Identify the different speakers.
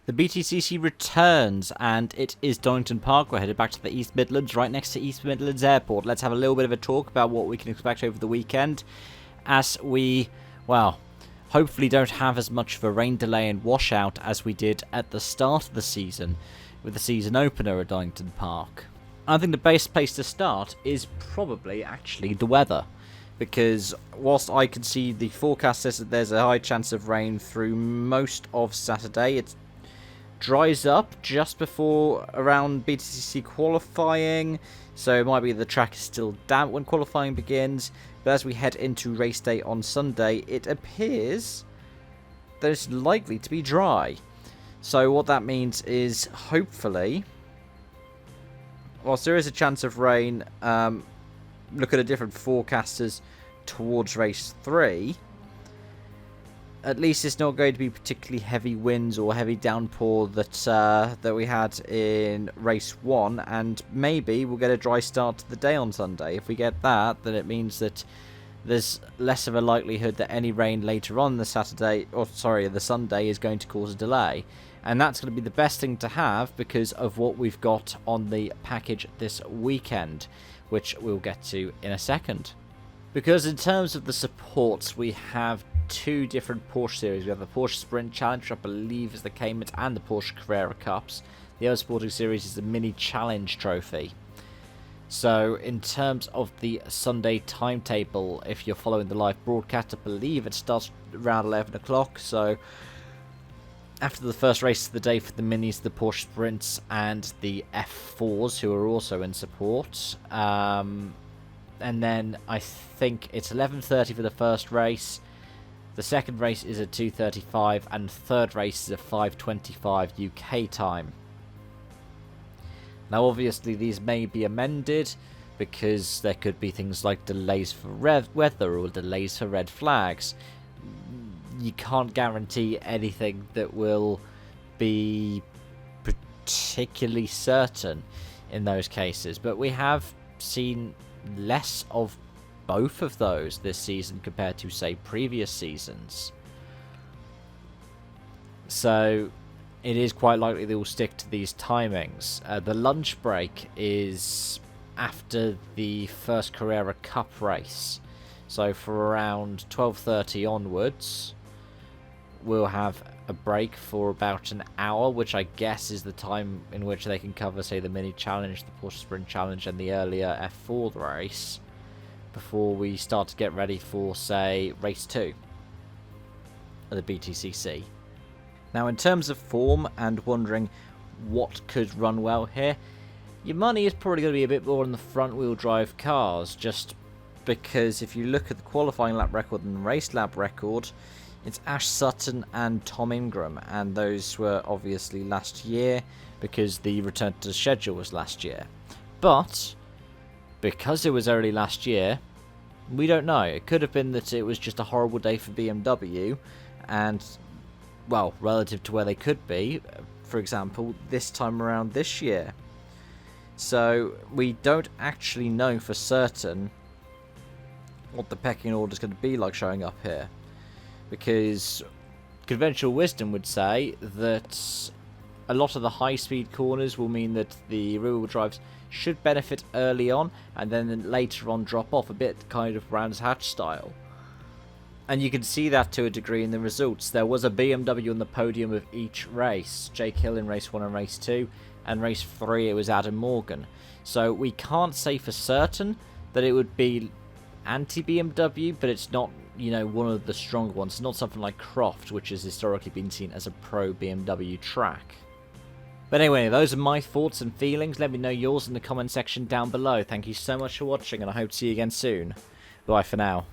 Speaker 1: The BTCC returns, and it is Donington Park. We're headed back to the East Midlands, right next to East Midlands Airport. Let's have a little bit of a talk about what we can expect over the weekend, as we, well, hopefully don't have as much of a rain delay and washout as we did at the start of the season, with the season opener at Donington Park. I think the best place to start is probably actually the weather, because whilst I can see the forecast says that there's a high chance of rain through most of Saturday, it dries up just before around BTCC qualifying, so it might be the track is still damp when qualifying begins, but as we head into race day on Sunday, it appears that it's likely to be dry. So what that means is, hopefully, whilst there is a chance of rain, look at the different forecasters towards race 3, at least it's not going to be particularly heavy winds or heavy downpour that we had in race 1, and maybe we'll get a dry start to the day on Sunday. If we get that, then it means that there's less of a likelihood that any rain later on the Sunday is going to cause a delay. And that's going to be the best thing to have because of what we've got on the package this weekend, which we'll get to in a second. Because in terms of the supports, we have two different Porsche series. We have the Porsche Sprint Challenge, which I believe is the Cayman, and the Porsche Carrera Cups. The other sporting series is the Mini Challenge Trophy. So in terms of the Sunday timetable, if you're following the live broadcast, I believe it starts around 11 o'clock. So after the first race of the day for the Minis, the Porsche Sprints, and the F4s, who are also in support. And then I think it's 11:30 for the first race. The second race is at 2:35, and the third race is at 5:25 UK time. Now, obviously, these may be amended because there could be things like delays for weather or delays for red flags. You can't guarantee anything that will be particularly certain in those cases, but we have seen less of both of those this season compared to, say, previous seasons. So it is quite likely they will stick to these timings. The lunch break is after the first Carrera Cup race, so for around 12:30 onwards we'll have a break for about an hour, which I guess is the time in which they can cover, say, the Mini Challenge, the Porsche Sprint Challenge, and the earlier F4 race, before we start to get ready for, say, race 2 of the BTCC. Now, in terms of form and wondering what could run well here, your money is probably going to be a bit more on the front-wheel drive cars, just because if you look at the qualifying lap record and the race lap record, it's Ash Sutton and Tom Ingram, and those were obviously last year because the return to the schedule was last year. But because it was early last year, we don't know. It could have been that it was just a horrible day for BMW, and, well, relative to where they could be, for example, this time around this year. So we don't actually know for certain what the pecking order is going to be like showing up here, because conventional wisdom would say that a lot of the high-speed corners will mean that the rear-wheel drives should benefit early on and then later on drop off a bit, kind of Brands Hatch style. And you can see that to a degree in the results. There was a BMW on the podium of each race. Jake Hill in race 1 and race 2, and race 3 it was Adam Morgan. So we can't say for certain that it would be anti-BMW, but it's not, one of the stronger ones. It's not something like Croft, which has historically been seen as a pro-BMW track. But anyway, those are my thoughts and feelings. Let me know yours in the comment section down below. Thank you so much for watching, and I hope to see you again soon. Bye for now.